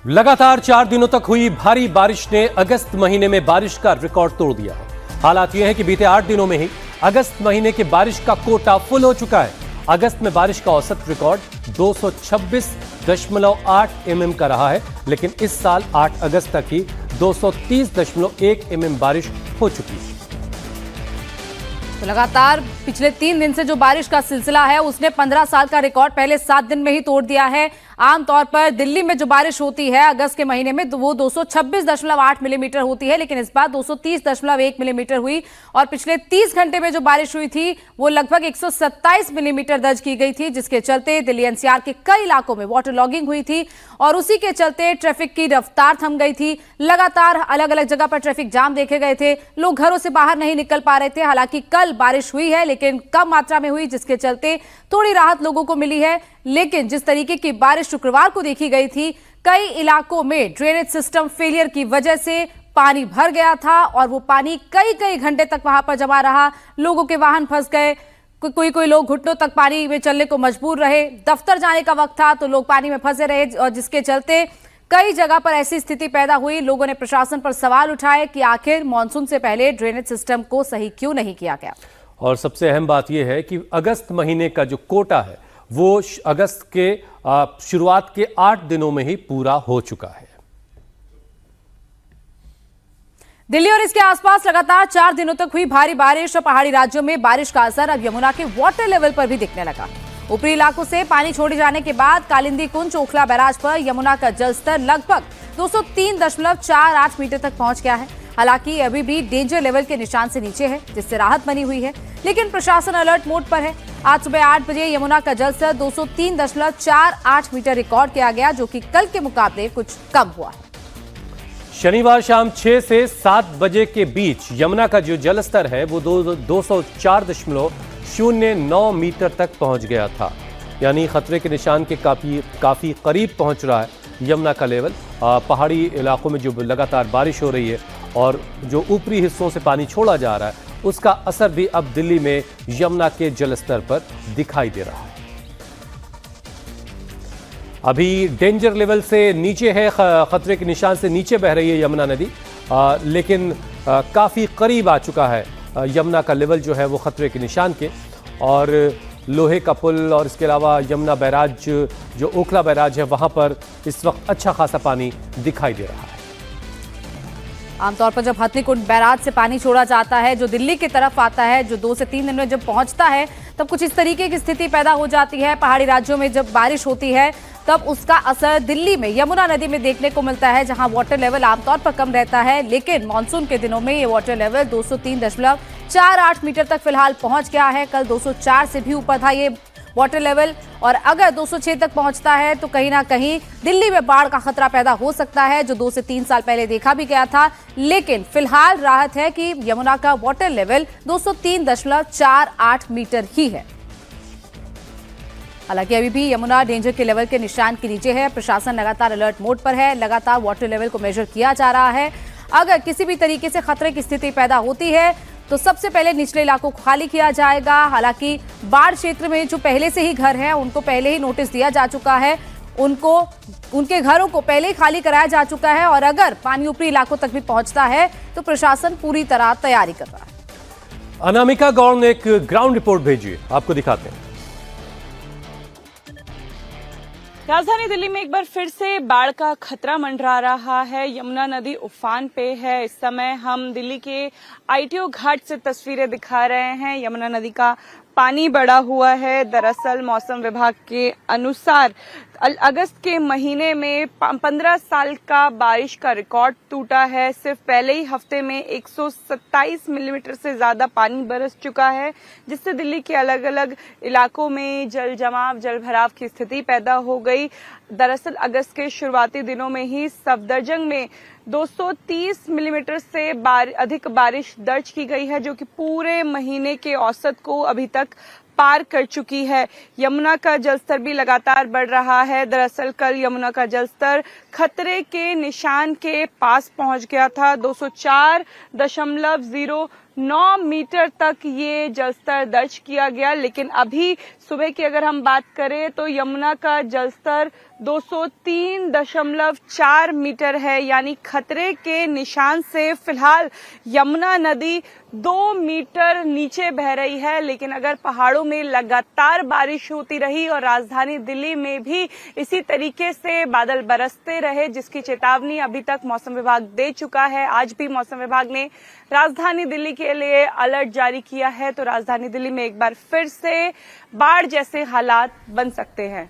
लगातार 4 दिनों तक हुई भारी बारिश ने अगस्त महीने में बारिश का रिकॉर्ड तोड़ दिया है। हालात यह है कि बीते 8 दिनों में ही अगस्त महीने के बारिश का कोटा फुल हो चुका है। अगस्त में बारिश का औसत रिकॉर्ड 226.8 mm का रहा है, लेकिन इस साल 8 अगस्त तक ही 230.1 mm बारिश हो चुकी है। तो लगातार पिछले 3 दिन से जो बारिश का सिलसिला है उसने 15 साल का रिकॉर्ड पहले 7 दिन में ही तोड़ दिया है। आमतौर पर दिल्ली में जो बारिश होती है अगस्त के महीने में वो 226.8 मिलीमीटर होती है, लेकिन इस बार 230.1 मिलीमीटर हुई और पिछले 30 घंटे में जो बारिश हुई थी वो लगभग 127 मिलीमीटर दर्ज की गई थी, जिसके चलते दिल्ली एनसीआर के कई इलाकों में वाटर लॉगिंग हुई थी और उसी के चलते ट्रैफिक की रफ्तार थम गई थी। लगातार अलग अलग जगह पर ट्रैफिक जाम देखे गए थे, लोग घरों से बाहर नहीं निकल पा रहे थे। हालांकि कल बारिश हुई है लेकिन कम मात्रा में हुई, जिसके चलते थोड़ी राहत लोगों को मिली है। लेकिन जिस तरीके की बारिश शुक्रवार को देखी गई थी, कई इलाकों में ड्रेनेज सिस्टम फेलियर की वजह से पानी भर गया था और वो पानी कई घंटे तक वहां पर जमा रहा। लोगों के वाहन फंस गए, कोई लोग घुटनों तक पानी में चलने को मजबूर रहे। दफ्तर जाने का वक्त था तो लोग पानी में फंसे रहे और जिसके चलते कई जगह पर ऐसी स्थिति पैदा हुई। लोगों ने प्रशासन पर सवाल उठाए कि आखिर मानसून से पहले ड्रेनेज सिस्टम को सही क्यों नहीं किया गया। और सबसे अहम बात यह है कि अगस्त महीने का जो कोटा है वो अगस्त के शुरुआत के 8 दिनों में ही पूरा हो चुका है। दिल्ली और इसके आसपास लगातार 4 दिनों तक हुई भारी बारिश और पहाड़ी राज्यों में बारिश का असर अब यमुना के वाटर लेवल पर भी दिखने लगा। ऊपरी इलाकों से पानी छोड़े जाने के बाद कालिंदी कुंज ओखला बैराज पर यमुना का जलस्तर लगभग 203.48 मीटर तक पहुंच गया है। हालांकि अभी भी डेंजर लेवल के निशान से नीचे है, जिससे राहत बनी हुई है, लेकिन प्रशासन अलर्ट मोड पर है। आज सुबह 8 बजे यमुना का जलस्तर 203.48 मीटर रिकॉर्ड किया गया, जो कि कल के मुकाबले कुछ कम हुआ है। शनिवार शाम 6 से 7 बजे के बीच यमुना का जो जलस्तर है वो 204.09 मीटर तक पहुंच गया था, यानी खतरे के निशान के काफी करीब पहुंच रहा है यमुना का लेवल। पहाड़ी इलाकों में जो लगातार बारिश हो रही है और जो ऊपरी हिस्सों से पानी छोड़ा जा रहा है, उसका असर भी अब दिल्ली में यमुना के जलस्तर पर दिखाई दे रहा है। अभी डेंजर लेवल से नीचे है, खतरे के निशान से नीचे बह रही है यमुना नदी, लेकिन काफ़ी करीब आ चुका है यमुना का लेवल जो है वो खतरे के निशान के। और लोहे का पुल और इसके अलावा यमुना बैराज जो ओखला बैराज है वहाँ पर इस वक्त अच्छा खासा पानी दिखाई दे रहा है। आमतौर पर जब हथनीकुंड बैराज से पानी छोड़ा जाता है जो दिल्ली की तरफ आता है, जो 2 से 3 दिन में जब पहुंचता है तब कुछ इस तरीके की स्थिति पैदा हो जाती है। पहाड़ी राज्यों में जब बारिश होती है तब उसका असर दिल्ली में यमुना नदी में देखने को मिलता है, जहां वाटर लेवल आमतौर पर कम रहता है, लेकिन मानसून के दिनों में ये वाटर लेवल 203.48 मीटर तक फिलहाल पहुंच गया है। कल 204 से भी ऊपर था ये वाटर लेवल, और अगर 206 तक पहुंचता है तो कहीं ना कहीं दिल्ली में बाढ़ का खतरा पैदा हो सकता है, जो 2 से 3 साल पहले देखा भी गया था। लेकिन फिलहाल राहत है कि यमुना का वाटर लेवल 203.48 मीटर ही है। हालांकि अभी भी यमुना डेंजर के लेवल के निशान के नीचे है। प्रशासन लगातार अलर्ट मोड पर है, लगातार वाटर लेवल को मेजर किया जा रहा है। अगर किसी भी तरीके से खतरे की स्थिति पैदा होती है तो सबसे पहले निचले इलाकों को खाली किया जाएगा। हालांकि बाढ़ क्षेत्र में जो पहले से ही घर हैं उनको पहले ही नोटिस दिया जा चुका है, उनके घरों को पहले ही खाली कराया जा चुका है, और अगर पानी ऊपरी इलाकों तक भी पहुंचता है तो प्रशासन पूरी तरह तैयारी कर रहा है। अनामिका गौड़ ने एक ग्राउंड रिपोर्ट भेजी है, आपको दिखाते हैं। राजधानी दिल्ली में एक बार फिर से बाढ़ का खतरा मंडरा रहा है। यमुना नदी उफान पे है। इस समय हम दिल्ली के आईटीओ घाट से तस्वीरें दिखा रहे हैं। यमुना नदी का पानी बढ़ा हुआ है। दरअसल मौसम विभाग के अनुसार अगस्त के महीने में 15 साल का बारिश का रिकॉर्ड टूटा है। सिर्फ पहले ही हफ्ते में 127 मिलीमीटर से ज्यादा पानी बरस चुका है, जिससे दिल्ली के अलग अलग इलाकों में जल जमाव, जल भराव की स्थिति पैदा हो गई। दरअसल अगस्त के शुरुआती दिनों में ही सफदरजंग में 230 मिलीमीटर से अधिक बारिश दर्ज की गई है, जो कि पूरे महीने के औसत को अभी तक पार कर चुकी है। यमुना का जलस्तर भी लगातार बढ़ रहा है। दरअसल कल यमुना का जलस्तर खतरे के निशान के पास पहुंच गया था। 204.0 9 मीटर तक ये जलस्तर दर्ज किया गया। लेकिन अभी सुबह की अगर हम बात करें तो यमुना का जलस्तर 203.4 मीटर है, यानी खतरे के निशान से फिलहाल यमुना नदी 2 मीटर नीचे बह रही है। लेकिन अगर पहाड़ों में लगातार बारिश होती रही और राजधानी दिल्ली में भी इसी तरीके से बादल बरसते रहे, जिसकी चेतावनी अभी तक मौसम विभाग दे चुका है, आज भी मौसम विभाग ने राजधानी दिल्ली के लिए अलर्ट जारी किया है, तो राजधानी दिल्ली में एक बार फिर से बाढ़ जैसे हालात बन सकते हैं।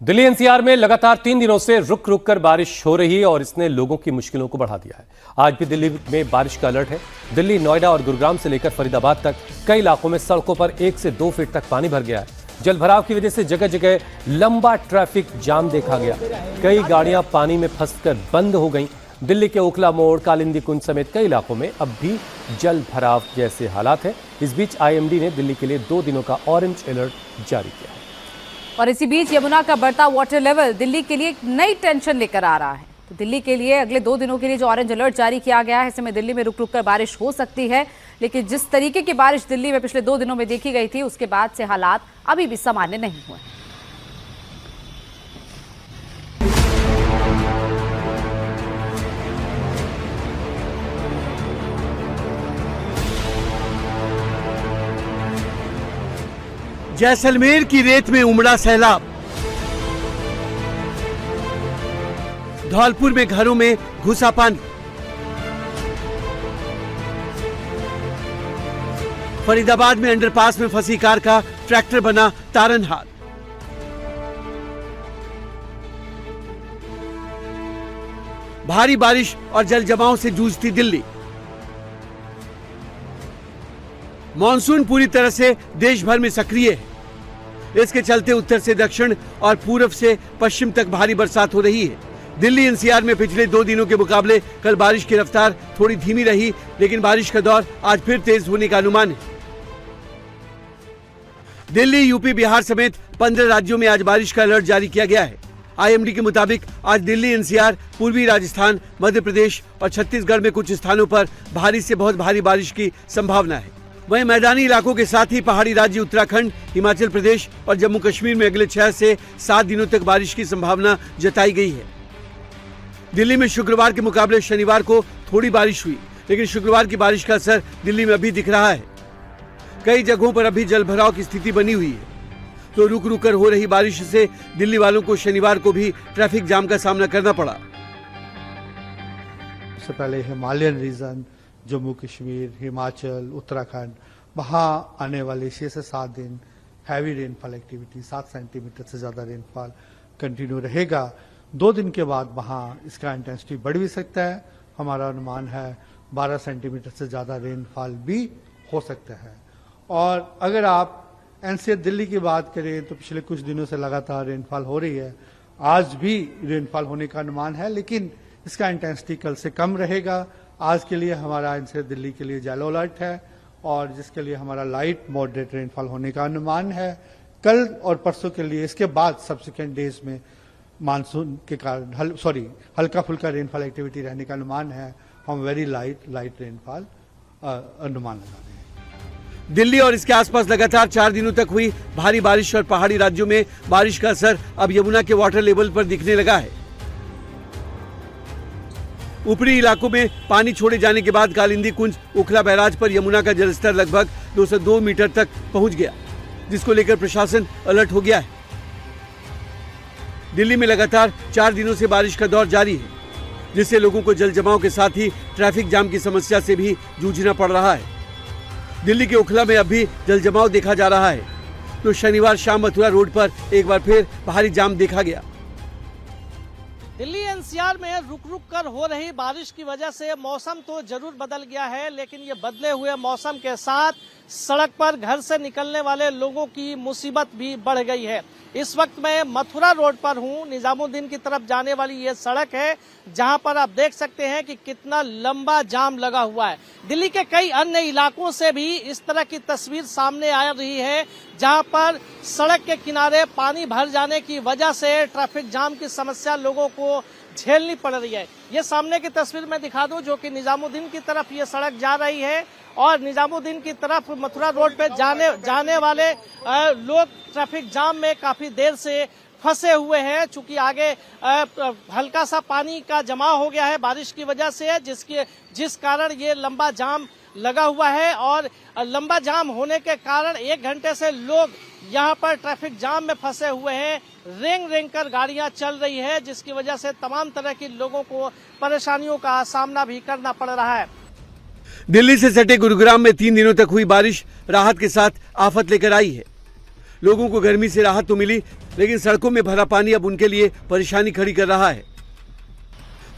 दिल्ली एनसीआर में लगातार 3 दिनों से रुक रुक कर बारिश हो रही है और इसने लोगों की मुश्किलों को बढ़ा दिया है। आज भी दिल्ली में बारिश का अलर्ट है। दिल्ली, नोएडा और गुरुग्राम से लेकर फरीदाबाद तक कई इलाकों में सड़कों पर 1 से 2 फीट तक पानी भर गया है। जलभराव की वजह से जगह जगह लंबा ट्रैफिक जाम देखा गया। कई गाड़ियां पानी में फंसकर बंद हो गईं। दिल्ली के ओखला मोड़, कालिंदी कुंज समेत कई इलाकों में अब भी जल भराव जैसे हालात हैं। इस बीच आईएमडी ने दिल्ली के लिए 2 दिनों का ऑरेंज अलर्ट जारी किया है। और इसी बीच यमुना का बढ़ता वाटर लेवल दिल्ली के लिए एक नई टेंशन लेकर आ रहा है। तो दिल्ली के लिए अगले 2 दिनों के लिए जो ऑरेंज अलर्ट जारी किया गया है, इसमें दिल्ली में रुक रुक कर बारिश हो सकती है। लेकिन जिस तरीके की बारिश दिल्ली में पिछले 2 दिनों में देखी गई थी, उसके बाद से हालात अभी भी सामान्य नहीं हुए। जैसलमेर की रेत में उमड़ा सैलाब, धौलपुर में घरों में घुसा पानी, फरीदाबाद में अंडरपास में फंसी कार का ट्रैक्टर बना तारनहार, भारी बारिश और जल जमाव से जूझती दिल्ली। मॉनसून पूरी तरह से देश भर में सक्रिय है। इसके चलते उत्तर से दक्षिण और पूर्व से पश्चिम तक भारी बरसात हो रही है। दिल्ली एनसीआर में पिछले 2 दिनों के मुकाबले कल बारिश की रफ्तार थोड़ी धीमी रही, लेकिन बारिश का दौर आज फिर तेज होने का अनुमान है। दिल्ली, यूपी, बिहार समेत 15 राज्यों में आज बारिश का अलर्ट जारी किया गया है। आईएमडी के मुताबिक आज दिल्ली एनसीआर, पूर्वी राजस्थान, मध्य प्रदेश और छत्तीसगढ़ में कुछ स्थानों पर भारी से बहुत भारी बारिश की संभावना है। वहीं मैदानी इलाकों के साथ ही पहाड़ी राज्य उत्तराखंड, हिमाचल प्रदेश और जम्मू कश्मीर में अगले 6 से 7 दिनों तक बारिश की संभावना जताई गई है। दिल्ली में शुक्रवार के मुकाबले शनिवार को थोड़ी बारिश हुई, लेकिन शुक्रवार की बारिश का असर दिल्ली में अभी दिख रहा है। कई जगहों पर अभी जलभराव की स्थिति बनी हुई है। तो रुक रुक कर हो रही बारिश से दिल्ली वालों को शनिवार को भी ट्रैफिक जाम का सामना करना पड़ा। सबसे पहले हिमालयन रीजन, जम्मू कश्मीर, हिमाचल, उत्तराखंड, वहाँ आने वाले 6 से 7 दिन हैवी रेनफॉल एक्टिविटी, 7 सेंटीमीटर से ज़्यादा रेनफॉल कंटिन्यू रहेगा। 2 दिन के बाद वहाँ इसका इंटेंसिटी बढ़ भी सकता है। हमारा अनुमान है 12 सेंटीमीटर से ज़्यादा रेनफॉल भी हो सकता है। और अगर आप एनसीआर दिल्ली की बात करें तो पिछले कुछ दिनों से लगातार रेनफॉल हो रही है। आज भी रेनफॉल होने का अनुमान है, लेकिन इसका इंटेंसिटी कल से कम रहेगा। आज के लिए हमारा एनसीआर दिल्ली के लिए येलो अलर्ट है और जिसके लिए हमारा लाइट मॉडरेट रेनफॉल होने का अनुमान है। कल और परसों के लिए, इसके बाद सब्सिक्वेंट डेज में मानसून के कारण हल्का फुल्का रेनफॉल एक्टिविटी रहने का अनुमान है। हम वेरी लाइट रेनफॉल अनुमान लगा रहे हैं। दिल्ली और इसके आसपास लगातार 4 दिनों तक हुई भारी बारिश और पहाड़ी राज्यों में बारिश का असर अब यमुना के वाटर लेवल पर दिखने लगा है। ऊपरी इलाकों में पानी छोड़े जाने के बाद कालिंदी कुंज, ओखला बैराज पर यमुना का जलस्तर लगभग 202 मीटर तक पहुंच गया, जिसको लेकर प्रशासन अलर्ट हो गया है। दिल्ली में लगातार 4 दिनों से बारिश का दौर जारी है, जिससे लोगों को जल जमाव के साथ ही ट्रैफिक जाम की समस्या से भी जूझना पड़ रहा है। दिल्ली के ओखला में अब भी जल जमाव देखा जा रहा है, तो शनिवार शाम मथुरा रोड पर एक बार फिर भारी जाम देखा गया। दिल्ली एनसीआर में रुक रुक कर हो रही बारिश की वजह से मौसम तो जरूर बदल गया है, लेकिन ये बदले हुए मौसम के साथ सड़क पर घर से निकलने वाले लोगों की मुसीबत भी बढ़ गई है। इस वक्त मैं मथुरा रोड पर हूँ। निजामुद्दीन की तरफ जाने वाली ये सड़क है, जहां पर आप देख सकते हैं कि कितना लंबा जाम लगा हुआ है। दिल्ली के कई अन्य इलाकों से भी इस तरह की तस्वीर सामने आ रही है, जहां पर सड़क के किनारे पानी भर जाने की वजह से ट्रैफिक जाम की समस्या लोगों को झेलनी पड़ रही है। ये सामने की तस्वीर में दिखा दूं, जो कि निजामुद्दीन की तरफ ये सड़क जा रही है और निजामुद्दीन की तरफ मथुरा रोड पे जाने वाले लोग ट्रैफिक जाम में काफी देर से फंसे हुए हैं। चूंकि आगे हल्का सा पानी का जमाव हो गया है बारिश की वजह से, जिस कारण ये लंबा जाम लगा हुआ है और लंबा जाम होने के कारण 1 घंटे से लोग यहाँ पर ट्रैफिक जाम में फंसे हुए हैं। रेंग कर गाड़ियां चल रही है, जिसकी वजह से तमाम तरह के लोगों को परेशानियों का सामना भी करना पड़ रहा है। दिल्ली से सटे गुरुग्राम में 3 दिनों तक हुई बारिश राहत के साथ आफत लेकर आई है। लोगों को गर्मी से राहत तो मिली, लेकिन सड़कों में भरा पानी अब उनके लिए परेशानी खड़ी कर रहा है।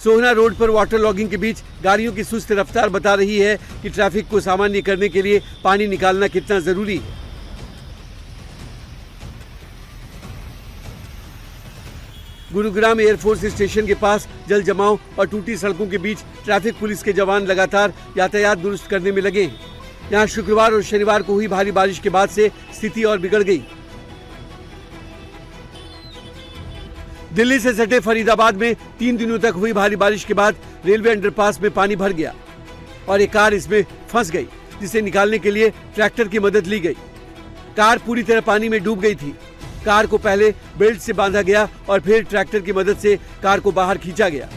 सोहना रोड पर वाटर लॉगिंग के बीच गाड़ियों की सुस्त रफ्तार बता रही है कि ट्रैफिक को सामान्य करने के लिए पानी निकालना कितना जरूरी है। गुरुग्राम एयरफोर्स स्टेशन के पास जल जमाव और टूटी सड़कों के बीच ट्रैफिक पुलिस के जवान लगातार यातायात दुरुस्त करने में लगे हैं। यहाँ शुक्रवार और शनिवार को हुई भारी बारिश के बाद से स्थिति और बिगड़ गई। दिल्ली से सटे फरीदाबाद में 3 दिनों तक हुई भारी बारिश के बाद रेलवे अंडरपास में पानी भर गया और एक कार इसमें फंस गई, जिसे निकालने के लिए ट्रैक्टर की मदद ली गई। कार पूरी तरह पानी में डूब गई थी। कार को पहले बेल्ट से बांधा गया और फिर ट्रैक्टर की मदद से कार को बाहर खींचा गया।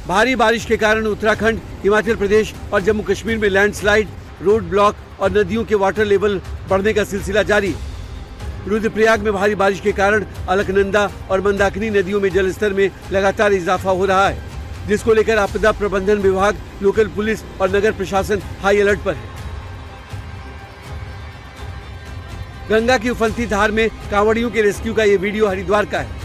भारी बारिश के कारण उत्तराखंड, हिमाचल प्रदेश और जम्मू कश्मीर में लैंडस्लाइड, रोड ब्लॉक और नदियों के वाटर लेवल बढ़ने का सिलसिला जारी है। रुद्रप्रयाग में भारी बारिश के कारण अलकनंदा और मंदाकिनी नदियों में जलस्तर में लगातार इजाफा हो रहा है, जिसको लेकर आपदा प्रबंधन विभाग, लोकल पुलिस और नगर प्रशासन हाई अलर्ट पर है। गंगा की उफनती धार में कांवड़ियों के रेस्क्यू का ये वीडियो हरिद्वार का है,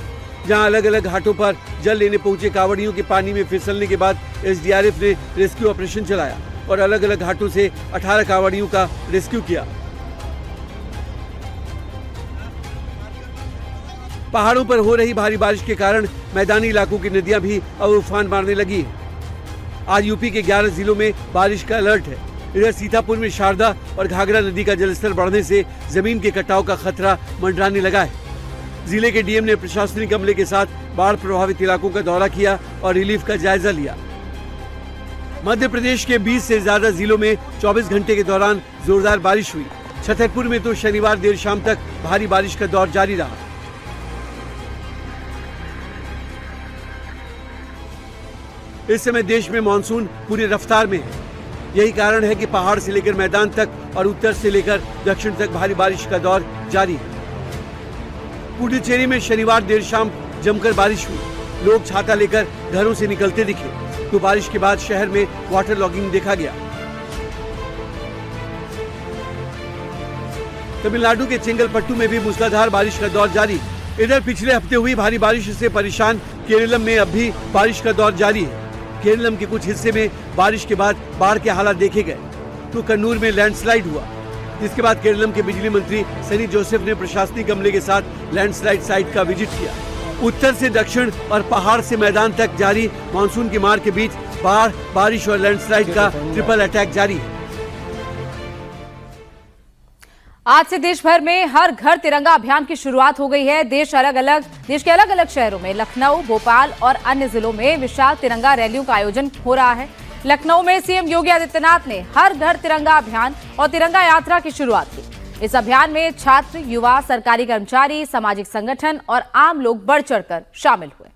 जहां अलग अलग घाटों पर जल लेने पहुंचे कांवड़ियों के पानी में फिसलने के बाद एसडीआरएफ ने रेस्क्यू ऑपरेशन चलाया और अलग अलग घाटों से 18 कांवड़ियों का रेस्क्यू किया। पहाड़ों पर हो रही भारी बारिश के कारण मैदानी इलाकों की नदियां भी अब उफान मारने लगी हैं। आज यूपी के 11 जिलों में बारिश का अलर्ट है। इधर सीतापुर में शारदा और घाघरा नदी का जलस्तर बढ़ने से जमीन के कटाव का खतरा मंडराने लगा है। जिले के डीएम ने प्रशासनिक अमले के साथ बाढ़ प्रभावित इलाकों का दौरा किया और रिलीफ का जायजा लिया। मध्य प्रदेश के 20 से ज्यादा जिलों में 24 घंटे के दौरान जोरदार बारिश हुई। छतरपुर में तो शनिवार देर शाम तक भारी बारिश का दौर जारी रहा। इस समय देश में मानसून पूरी रफ्तार में है। यही कारण है कि पहाड़ से लेकर मैदान तक और उत्तर से लेकर दक्षिण तक भारी बारिश का दौर जारी है। पुडुचेरी में शनिवार देर शाम जमकर बारिश हुई। लोग छाता लेकर घरों से निकलते दिखे, तो बारिश के बाद शहर में वाटर लॉगिंग देखा गया। तमिलनाडु के चेंगलपट्टू में भी मूसलाधार बारिश का दौर जारी। इधर पिछले हफ्ते हुई भारी बारिश से परेशान केरलम में अब भी बारिश का दौर जारी है। केरलम के कुछ हिस्से में बारिश के बाद बाढ़ के हालात देखे गए, तो कन्नूर में लैंडस्लाइड हुआ, जिसके बाद केरलम के बिजली मंत्री सनी जोसेफ ने प्रशासनिक अमले के साथ लैंडस्लाइड साइट का विजिट किया। उत्तर से दक्षिण और पहाड़ से मैदान तक जारी मानसून की मार के बीच बाढ़, बारिश और लैंडस्लाइड का ट्रिपल अटैक जारी है। आज से देश भर में हर घर तिरंगा अभियान की शुरुआत हो गई है। देश के अलग अलग शहरों में, लखनऊ, भोपाल और अन्य जिलों में विशाल तिरंगा रैलियों का आयोजन हो रहा है। लखनऊ में सीएम योगी आदित्यनाथ ने हर घर तिरंगा अभियान और तिरंगा यात्रा की शुरुआत की। इस अभियान में छात्र, युवा, सरकारी कर्मचारी, सामाजिक संगठन और आम लोग बढ़ चढ़कर शामिल हुए।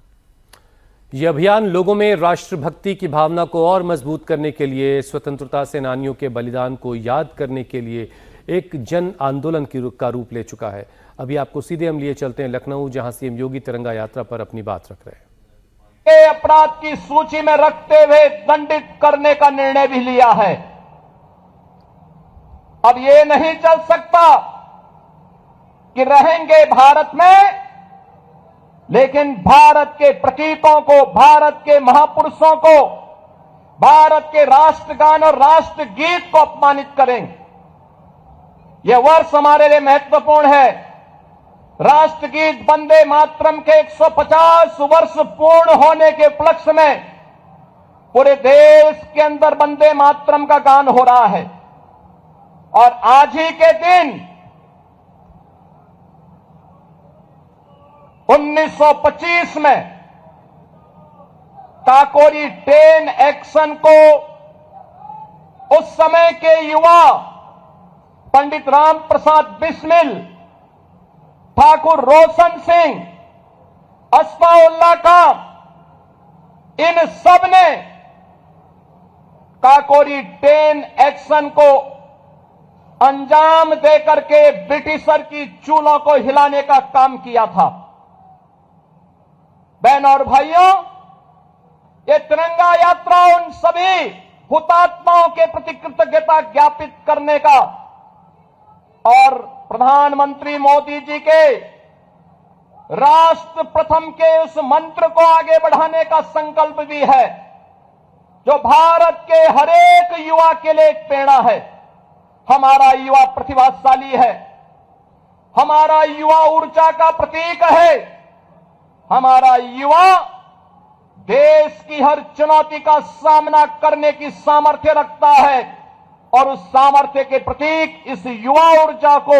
यह अभियान लोगों में राष्ट्रभक्ति की भावना को और मजबूत करने के लिए, स्वतंत्रता सेनानियों के बलिदान को याद करने के लिए एक जन आंदोलन का रूप ले चुका है। अभी आपको सीधे हम लिए चलते हैं लखनऊ, जहां सीएम योगी तिरंगा यात्रा पर अपनी बात रख रहे हैं। अपराध की सूची में रखते हुए दंडित करने का निर्णय भी लिया है। अब ये नहीं चल सकता कि रहेंगे भारत में, लेकिन भारत के प्रतीकों को, भारत के महापुरुषों को, भारत के राष्ट्रगान और राष्ट्रगीत को अपमानित करेंगे। यह वर्ष हमारे लिए महत्वपूर्ण है। राष्ट्रगीत वंदे मातरम के 150 वर्ष पूर्ण होने के उपलक्ष्य में पूरे देश के अंदर वंदे मातरम का गान हो रहा है। और आज ही के दिन 1925 में काकोरी 10 एक्शन को उस समय के युवा पंडित राम प्रसाद बिस्मिल, ठाकुर रोशन सिंह, अस्फाउल्लाह खान, इन सब ने काकोरी 10 एक्शन को अंजाम देकर के ब्रिटिशर की चूलों को हिलाने का काम किया था। बहनों और भाइयों, ये तिरंगा यात्रा उन सभी हुतात्माओं के प्रति कृतज्ञता ज्ञापित करने का और प्रधानमंत्री मोदी जी के राष्ट्र प्रथम के उस मंत्र को आगे बढ़ाने का संकल्प भी है, जो भारत के हर एक युवा के लिए एक प्रेरणा है। हमारा युवा प्रतिभाशाली है, हमारा युवा ऊर्जा का प्रतीक है, हमारा युवा देश की हर चुनौती का सामना करने की सामर्थ्य रखता है और उस सामर्थ्य के प्रतीक इस युवा ऊर्जा को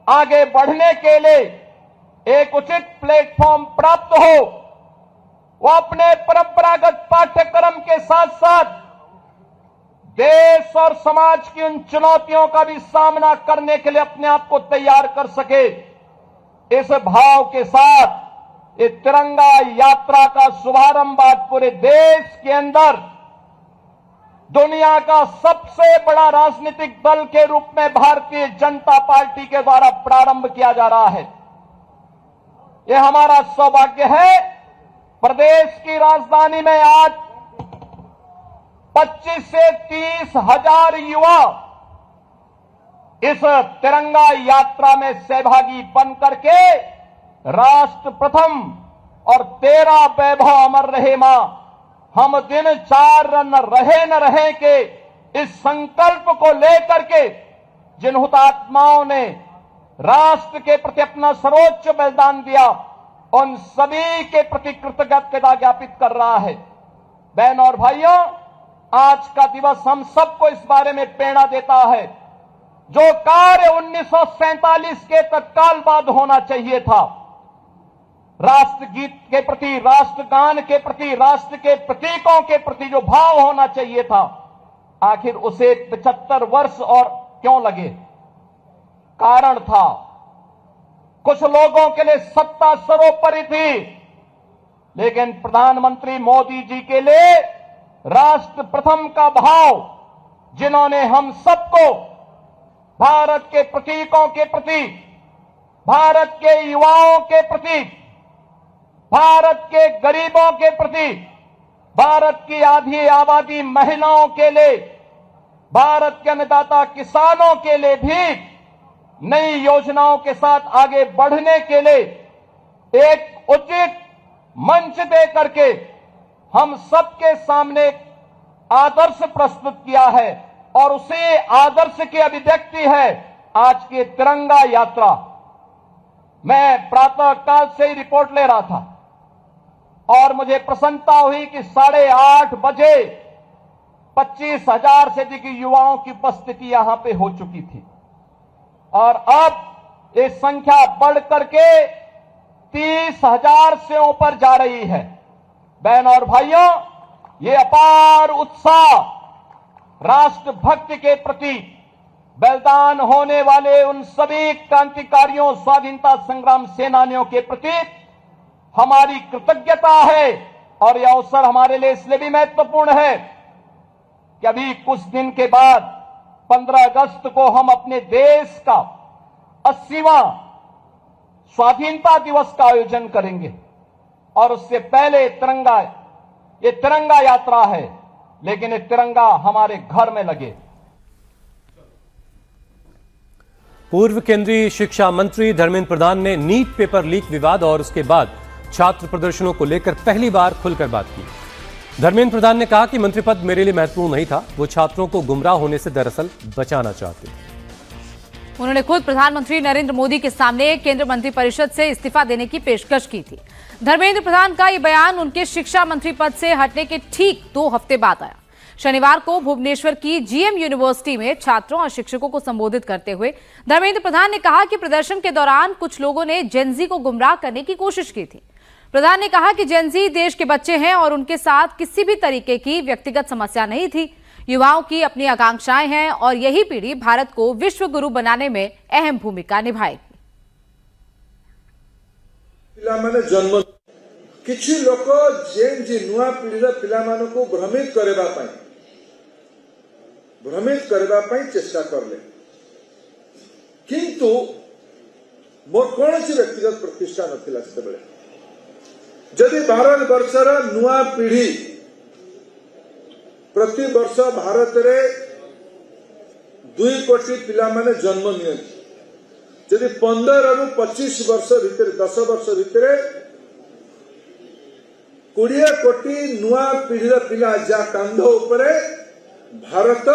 आगे बढ़ने के लिए एक उचित प्लेटफॉर्म प्राप्त हो, वो अपने परंपरागत पाठ्यक्रम के साथ साथ देश और समाज की उन चुनौतियों का भी सामना करने के लिए अपने आप को तैयार कर सके। इस भाव के साथ ये तिरंगा यात्रा का शुभारंभ आज पूरे देश के अंदर दुनिया का सबसे बड़ा राजनीतिक दल के रूप में भारतीय जनता पार्टी के द्वारा प्रारंभ किया जा रहा है। यह हमारा सौभाग्य है, प्रदेश की राजधानी में आज 25 से 30 हजार युवा इस तिरंगा यात्रा में सहभागी बन करके राष्ट्र प्रथम और तेरा वैभव अमर रहे मां, हम दिन 4 न रहे के इस संकल्प को लेकर के जिन हुतात्माओं ने राष्ट्र के प्रति अपना सर्वोच्च बलिदान दिया, उन सभी के प्रति कृतज्ञता ज्ञापित कर रहा है। बहनों और भाइयों, आज का दिवस हम सबको इस बारे में प्रेरणा देता है, जो कार्य 1947 के तत्काल बाद होना चाहिए था, राष्ट्रगीत के प्रति, राष्ट्रगान के प्रति, राष्ट्र के प्रतीकों के प्रति जो भाव होना चाहिए था, आखिर उसे 75 वर्ष और क्यों लगे? कारण था, कुछ लोगों के लिए सत्ता सर्वोपरि थी, लेकिन प्रधानमंत्री मोदी जी के लिए राष्ट्र प्रथम का भाव, जिन्होंने हम सबको भारत के प्रतीकों के प्रति, भारत के युवाओं के प्रति, भारत के गरीबों के प्रति, भारत की आधी आबादी महिलाओं के लिए, भारत के अन्नदाता किसानों के लिए भी नई योजनाओं के साथ आगे बढ़ने के लिए एक उचित मंच दे करके हम सबके सामने आदर्श प्रस्तुत किया है और उसी आदर्श की अभिव्यक्ति है आज की तिरंगा यात्रा। मैं प्रातः काल से ही रिपोर्ट ले रहा था और मुझे प्रसन्नता हुई कि 8:30 बजे 25,000 से अधिक युवाओं की उपस्थिति यहां पे हो चुकी थी और अब ये संख्या बढ़ करके 30,000 से ऊपर जा रही है। बहनों और भाइयों, ये अपार उत्साह राष्ट्रभक्ति के प्रति, बलिदान होने वाले उन सभी क्रांतिकारियों, स्वाधीनता संग्राम सेनानियों के प्रति हमारी कृतज्ञता है और यह अवसर हमारे लिए इसलिए भी महत्वपूर्ण है कि अभी कुछ दिन के बाद 15 अगस्त को हम अपने देश का 80वां स्वाधीनता दिवस का आयोजन करेंगे और उससे पहले ये तिरंगा यात्रा है, लेकिन ये तिरंगा हमारे घर में लगे। पूर्व केंद्रीय शिक्षा मंत्री धर्मेंद्र प्रधान ने नीट पेपर लीक विवाद और उसके बाद छात्र प्रदर्शनों को लेकर पहली बार खुलकर बात की। धर्मेंद्र प्रधान ने कहा कि मंत्री पद मेरे लिए महत्वपूर्ण नहीं था, वो छात्रों को गुमराह होने से दरअसल बचाना चाहते थे। उन्होंने खुद प्रधानमंत्री नरेंद्र मोदी के सामने केंद्रीय मंत्रिपरिषद से इस्तीफा देने की पेशकश की थी। धर्मेंद्र प्रधान का ये बयान उनके शिक्षा मंत्री पद से हटने के ठीक 2 हफ्ते बाद आया। शनिवार को भुवनेश्वर की जीएम यूनिवर्सिटी में छात्रों और शिक्षकों को संबोधित करते हुए धर्मेंद्र प्रधान ने कहा कि प्रदर्शन के दौरान कुछ लोगों ने जेनजी को गुमराह करने की कोशिश की थी। प्रधान ने कहा कि जेनजी देश के बच्चे हैं और उनके साथ किसी भी तरीके की व्यक्तिगत समस्या नहीं थी। युवाओं की अपनी आकांक्षाएं हैं और यही पीढ़ी भारत को विश्व गुरु बनाने में अहम भूमिका निभाएगी। जन्म किछि लोक जेन जी नुआ पीढ़ीर पिलामानकु भ्रमित करबा पई चेष्टा करले, किंतु मोर कौनसी व्यक्तिगत प्रतिष्ठा नथिला से बेले। जदि भारत वर्षर नुआ पीढ़ी प्रति वर्ष भारत रे 2 कोटी पिला माने जन्म नियंती, जदि 15 रु 25 वर्ष भितर 10 वर्ष भितर 20 कोटी नुआ पीढ़ीर पिला जा कांध उपरे भारत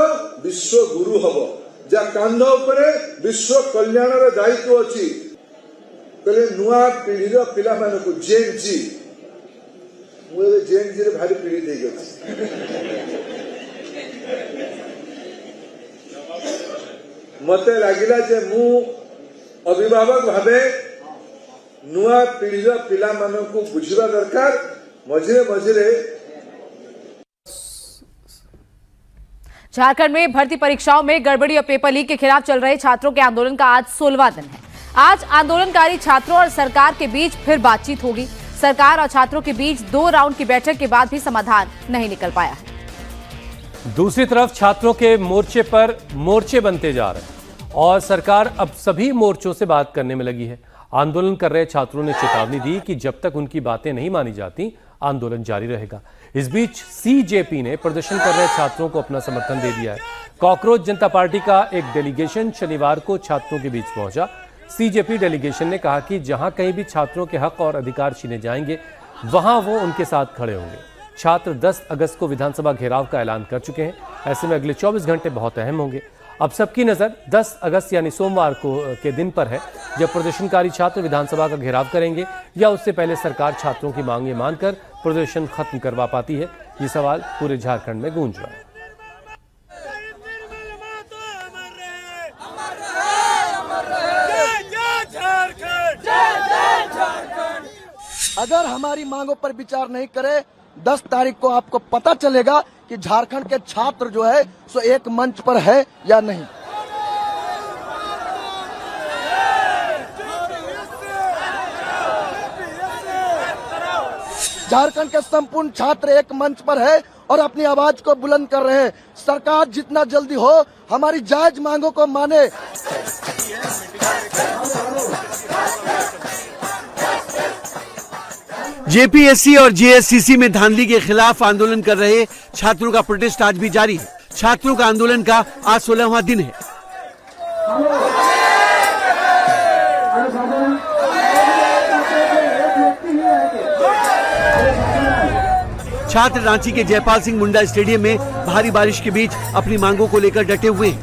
विश्व गुरु हबो, जा कांध उपरे विश्व कल्याणर दायित्व अछि। कहले नुआ पीढ़ीर पिला मानकु जेन जी, मुझे जेन जी रे भारी पीढ़ी दे गई। मते लागिला जे मु अभिभावक भावे नुआ पीढ़ीर पिला मानकु बुझिबा दरकार। मझिरे मझिरे झारखंड में भर्ती परीक्षाओं में गड़बड़ी और पेपर लीक के खिलाफ चल रहे छात्रों के आंदोलन का आज 16वां दिन है। आज आंदोलनकारी छात्रों और सरकार के बीच फिर बातचीत होगी। सरकार और छात्रों के बीच 2 राउंड की बैठक के बाद भी समाधान नहीं निकल पाया है। दूसरी तरफ छात्रों के मोर्चे पर मोर्चे बनते जा रहे हैं और सरकार अब सभी मोर्चों से बात करने में लगी है। आंदोलन कर रहे छात्रों ने चेतावनी दी कि जब तक उनकी बातें नहीं मानी जाती आंदोलन जारी रहेगा। इस बीच सीजेपी ने प्रदर्शन कर रहे छात्रों को अपना समर्थन दे दिया है। कॉकरोच जनता पार्टी का एक डेलीगेशन शनिवार को छात्रों के बीच पहुंचा। सीजेपी डेलीगेशन ने कहा कि जहां कहीं भी छात्रों के हक और अधिकार छीने जाएंगे वहां वो उनके साथ खड़े होंगे। छात्र 10 अगस्त को विधानसभा घेराव का ऐलान कर चुके हैं। ऐसे में अगले 24 घंटे बहुत अहम होंगे। अब सबकी नजर 10 अगस्त यानी सोमवार को के दिन पर है, जब प्रदर्शनकारी छात्र विधानसभा का घेराव करेंगे या उससे पहले सरकार छात्रों की मांगें मानकर प्रदर्शन खत्म करवा पाती है। ये सवाल पूरे झारखंड में गूंज रहा है। अगर हमारी मांगों पर विचार नहीं करे, 10 तारीख को आपको पता चलेगा कि झारखंड के छात्र जो है सो एक मंच पर है या नहीं। झारखंड के संपूर्ण छात्र एक मंच पर है और अपनी आवाज को बुलंद कर रहे हैं। सरकार जितना जल्दी हो हमारी जायज मांगों को माने। जेपीएससी और जेएससीसी में धांधली के खिलाफ आंदोलन कर रहे छात्रों का प्रोटेस्ट आज भी जारी है। छात्रों का आंदोलन का आज 16वां दिन है। छात्र रांची के जयपाल सिंह मुंडा स्टेडियम में भारी बारिश के बीच अपनी मांगों को लेकर डटे हुए हैं।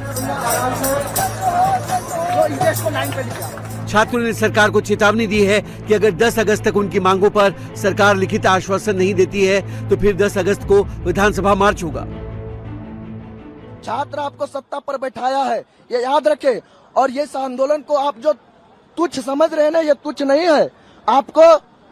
छात्रों ने सरकार को चेतावनी दी है कि अगर 10 अगस्त तक उनकी मांगों पर सरकार लिखित आश्वासन नहीं देती है तो फिर 10 अगस्त को विधानसभा मार्च होगा। छात्र आपको सत्ता पर बैठाया है, ये याद रखें। और ये आंदोलन को आप जो तुच्छ समझ रहे हैं ना, ये तुच्छ नहीं है। आपको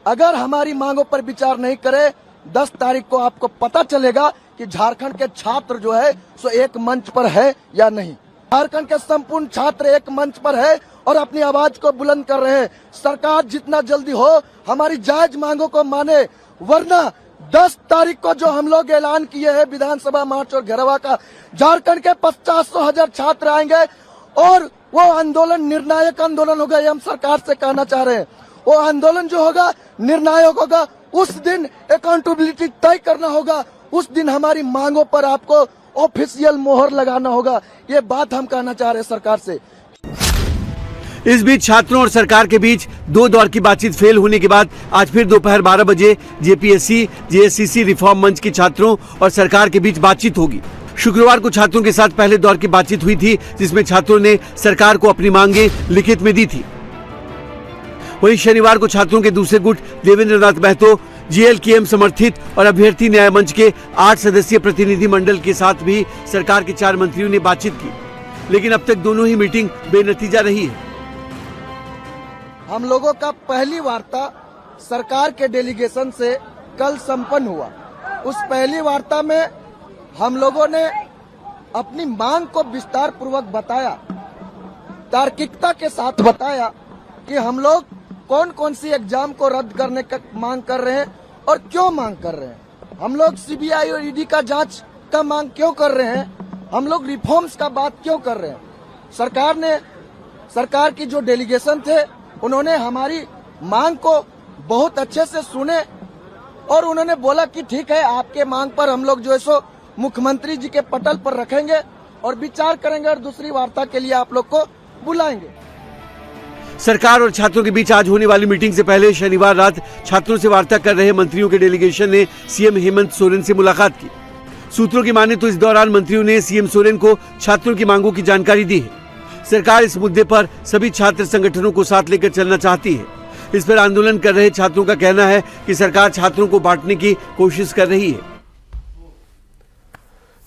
अगर हमारी मांगों पर विचार नहीं करे, 10 तारीख को आपको पता चलेगा कि झारखंड के छात्र जो है सो एक मंच पर है या नहीं। झारखंड के संपूर्ण छात्र एक मंच पर है और अपनी आवाज को बुलंद कर रहे हैं। सरकार जितना जल्दी हो हमारी जायज मांगों को माने, वरना 10 तारीख को जो हम लोग ऐलान किए हैं विधानसभा मार्च और घेराव का, झारखंड के 50,000 छात्र आएंगे और वो आंदोलन निर्णायक आंदोलन होगा। ये हम सरकार से कहना चाह रहे हैं। वो आंदोलन जो होगा निर्णायक होगा। उस दिन अकाउंटेबिलिटी तय करना होगा। उस दिन हमारी मांगों पर आपको ऑफिशियल मोहर लगाना होगा। ये बात हम कहना चाह रहे हैं सरकार से। इस बीच छात्रों और सरकार के बीच 2 दौर की बातचीत फेल होने के बाद आज फिर दोपहर 12 बजे जेपीएससी जेएससीसी रिफॉर्म मंच के छात्रों और सरकार के बीच बातचीत होगी। शुक्रवार को छात्रों के साथ पहले दौर की बातचीत हुई थी, जिसमें छात्रों ने सरकार को अपनी मांगे लिखित में दी थी। वहीं शनिवार को छात्रों के दूसरे गुट देवेंद्र नाथ महतो जेएलकेएम समर्थित और अभ्यर्थी न्याय मंच के 8 सदस्यीय प्रतिनिधि मंडल के साथ भी सरकार के 4 मंत्रियों ने बातचीत की, लेकिन अब तक दोनों ही मीटिंग बेनतीजा रही है। हम लोगों का पहली वार्ता सरकार के डेलीगेशन से कल संपन्न हुआ। उस पहली वार्ता में हम लोगों ने अपनी मांग को विस्तार पूर्वक बताया, तार्किकता के साथ बताया कि हम लोग कौन कौन सी एग्जाम को रद्द करने का मांग कर रहे हैं और क्यों मांग कर रहे हैं। हम लोग सीबीआई और ईडी का जांच का मांग क्यों कर रहे हैं, हम लोग रिफॉर्म्स का बात क्यों कर रहे हैं। सरकार की जो डेलीगेशन थे उन्होंने हमारी मांग को बहुत अच्छे से सुने और उन्होंने बोला कि ठीक है, आपके मांग पर हम लोग जो है सो मुख्यमंत्री जी के पटल पर रखेंगे और विचार करेंगे और दूसरी वार्ता के लिए आप लोग को बुलाएंगे। सरकार और छात्रों के बीच आज होने वाली मीटिंग से पहले शनिवार रात छात्रों से वार्ता कर रहे मंत्रियों के डेलीगेशन ने सीएम हेमंत सोरेन से मुलाकात की। सूत्रों की माने तो इस दौरान मंत्रियों ने सीएम सोरेन को छात्रों की मांगों की जानकारी दी है। सरकार इस मुद्दे पर सभी छात्र संगठनों को साथ लेकर चलना चाहती है। इस पर आंदोलन कर रहे छात्रों का कहना है कि सरकार छात्रों को बांटने की कोशिश कर रही है।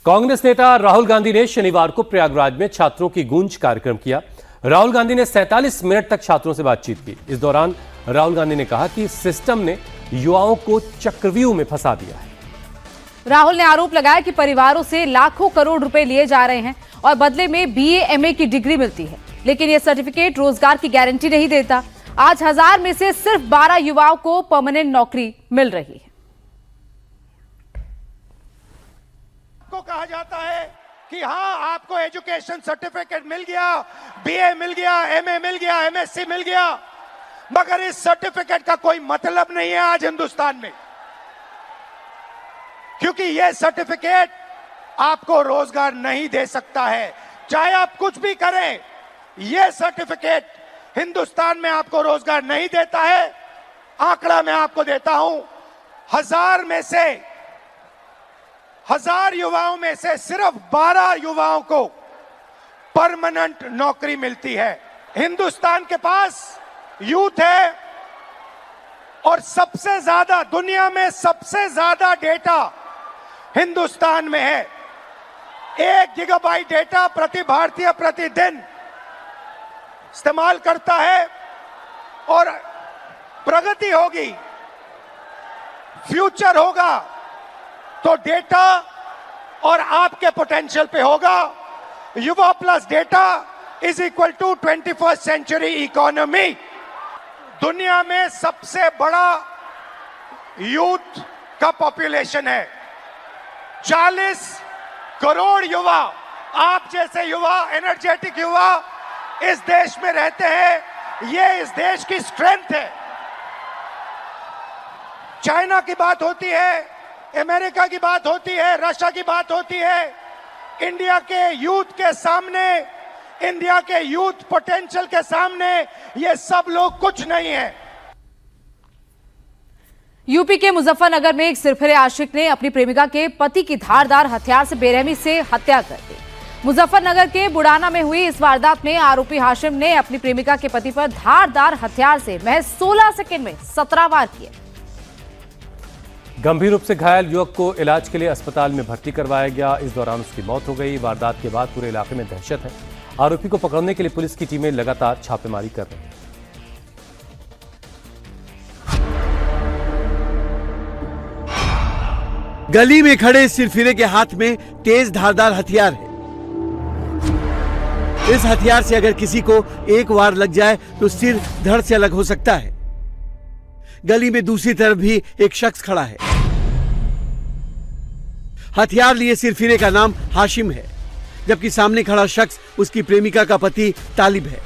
कांग्रेस नेता राहुल गांधी ने शनिवार को प्रयागराज में छात्रों की गूंज कार्यक्रम किया। राहुल गांधी ने 47 मिनट तक छात्रों से बातचीत की। इस दौरान राहुल गांधी ने कहा कि सिस्टम ने युवाओं को चक्रव्यूह में फंसा दिया है। राहुल ने आरोप लगाया कि परिवारों से लाखों करोड़ रुपए लिए जा रहे हैं और बदले में बीए एमए की डिग्री मिलती है, लेकिन यह सर्टिफिकेट रोजगार की गारंटी नहीं देता। आज 1000 में से सिर्फ 12 युवाओं को परमानेंट नौकरी मिल रही है। को कहा जाता है कि हाँ, आपको एजुकेशन सर्टिफिकेट मिल गया, बीए मिल गया, एमए मिल गया, एमएससी मिल गया, मगर इस सर्टिफिकेट का कोई मतलब नहीं है आज हिंदुस्तान में, क्योंकि यह सर्टिफिकेट आपको रोजगार नहीं दे सकता है। चाहे आप कुछ भी करें, यह सर्टिफिकेट हिंदुस्तान में आपको रोजगार नहीं देता है। आंकड़ा मैं आपको देता हूं, 1000 युवाओं में से सिर्फ 12 युवाओं को परमानेंट नौकरी मिलती है। हिंदुस्तान के पास यूथ है और सबसे ज्यादा दुनिया में सबसे ज्यादा डेटा हिंदुस्तान में है। 1 गीगाबाइट डेटा प्रति भारतीय प्रतिदिन इस्तेमाल करता है और प्रगति होगी, फ्यूचर होगा तो डेटा और आपके पोटेंशियल पे होगा। युवा plus data is equal to 21st century economy. दुनिया में सबसे बड़ा यूथ का पॉपुलेशन है, 40 करोड़ युवा। आप जैसे युवा, एनर्जेटिक युवा इस देश में रहते हैं, ये इस देश की स्ट्रेंथ है। चाइना की बात होती है, अमेरिका की बात होती है, रशिया की बात होती है, इंडिया के यूथ के सामने, इंडिया के यूथ पोटेंशियल के सामने ये सब लोग कुछ नहीं है। यूपी के मुजफ्फरनगर में एक सिरफिरे आशिक ने अपनी प्रेमिका के पति की धारदार हथियार से बेरहमी से हत्या कर दी। मुजफ्फरनगर के बुड़ाना में हुई इस वारदात में आरोपी हाशिम ने अपनी प्रेमिका के पति पर धारदार हथियार से महज 16 सेकंड में 17 वार किए। गंभीर रूप से घायल युवक को इलाज के लिए अस्पताल में भर्ती करवाया गया। इस दौरान उसकी मौत हो गई। वारदात के बाद पूरे इलाके में दहशत है। आरोपी को पकड़ने के लिए पुलिस की टीमें लगातार छापेमारी कर रही हैं। गली में खड़े सिरफिरे के हाथ में तेज धारदार हथियार है। इस हथियार से अगर किसी को एक वार लग जाए तो सिर धड़ से अलग हो सकता है। गली में दूसरी तरफ भी एक शख्स खड़ा है। हथियार लिए सिरफिरे का नाम हाशिम है, जबकि सामने खड़ा शख्स उसकी प्रेमिका का पति तालिब है।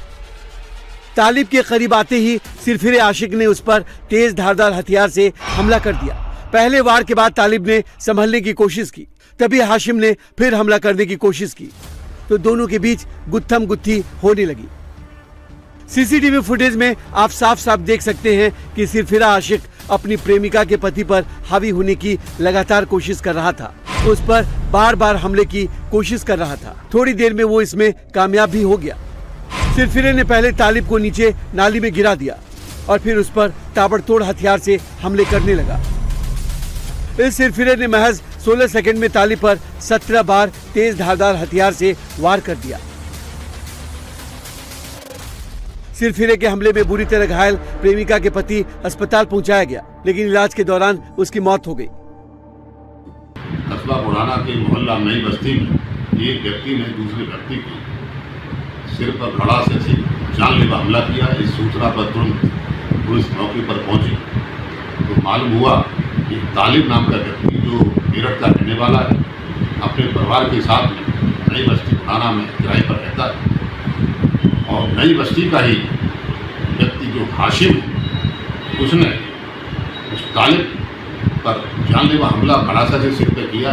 तालिब के करीब आते ही सिरफिरे आशिक ने उस पर तेज धारदार हथियार से हमला कर दिया। पहले वार के बाद तालिब ने संभलने की कोशिश की, तभी हाशिम ने फिर हमला करने की कोशिश की तो दोनों के बीच गुत्थम गुत्थी होने लगी। सीसीटीवी फुटेज में आप साफ साफ देख सकते हैं कि सिरफिरा आशिक अपनी प्रेमिका के पति पर हावी होने की लगातार कोशिश कर रहा था। उस पर बार बार हमले की कोशिश कर रहा था। थोड़ी देर में वो इसमें कामयाब भी हो गया। सिरफिरे ने पहले तालिब को नीचे नाली में गिरा दिया और फिर उस पर ताबड़तोड़ हथियार से हमले करने लगा। इस सिरफिरे ने महज 16 सेकंड में तालिब पर 17 बार तेज धारदार हथियार से वार कर दिया। सिरफिरे के हमले में बुरी तरह घायल प्रेमिका के पति अस्पताल पहुंचाया गया, लेकिन इलाज के दौरान उसकी मौत हो गई। कस्बा बुढ़ाना के मोहल्ला नई बस्ती में एक व्यक्ति ने दूसरे व्यक्ति के सिर पर घड़ा से जानलेवा हमला किया। इस सूचना पर तुरंत पुलिस मौके पर पहुंची तो मालूम हुआ कि तालिब नाम का व्यक्ति जो मेरठ का रहने वाला है, अपने परिवार के साथ नई बस्ती बुढ़ाना में किराए पर रहता है और नई बस्ती का ही व्यक्ति जो हाशिम है उसने उस तालिब पर जानलेवा हमला खड़ासा से सिर पर किया।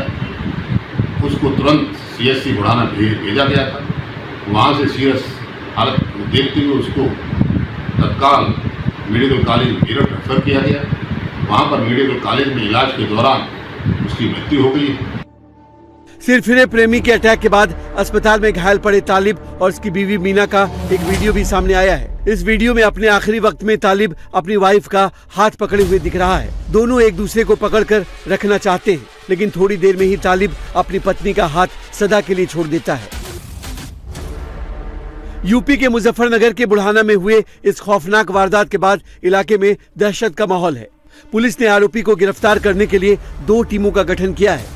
उसको तुरंत CSC बुढ़ाना भेजा गया था। वहाँ से सीरियस हालत को देखते हुए उसको तत्काल मेडिकल कॉलेज मेरठ रेफर किया गया। वहाँ पर मेडिकल कॉलेज में इलाज के दौरान उसकी मृत्यु हो गई। सिरफिरे प्रेमी के अटैक के बाद अस्पताल में घायल पड़े तालिब और उसकी बीवी मीना का एक वीडियो भी सामने आया है। इस वीडियो में अपने आखिरी वक्त में तालिब अपनी वाइफ का हाथ पकड़े हुए दिख रहा है। दोनों एक दूसरे को पकड़कर रखना चाहते हैं, लेकिन थोड़ी देर में ही तालिब अपनी पत्नी का हाथ सदा के लिए छोड़ देता है। यूपी के मुजफ्फरनगर के बुढ़ाना में हुए इस खौफनाक वारदात के बाद इलाके में दहशत का माहौल है। पुलिस ने आरोपी को गिरफ्तार करने के लिए 2 टीमों का गठन किया है।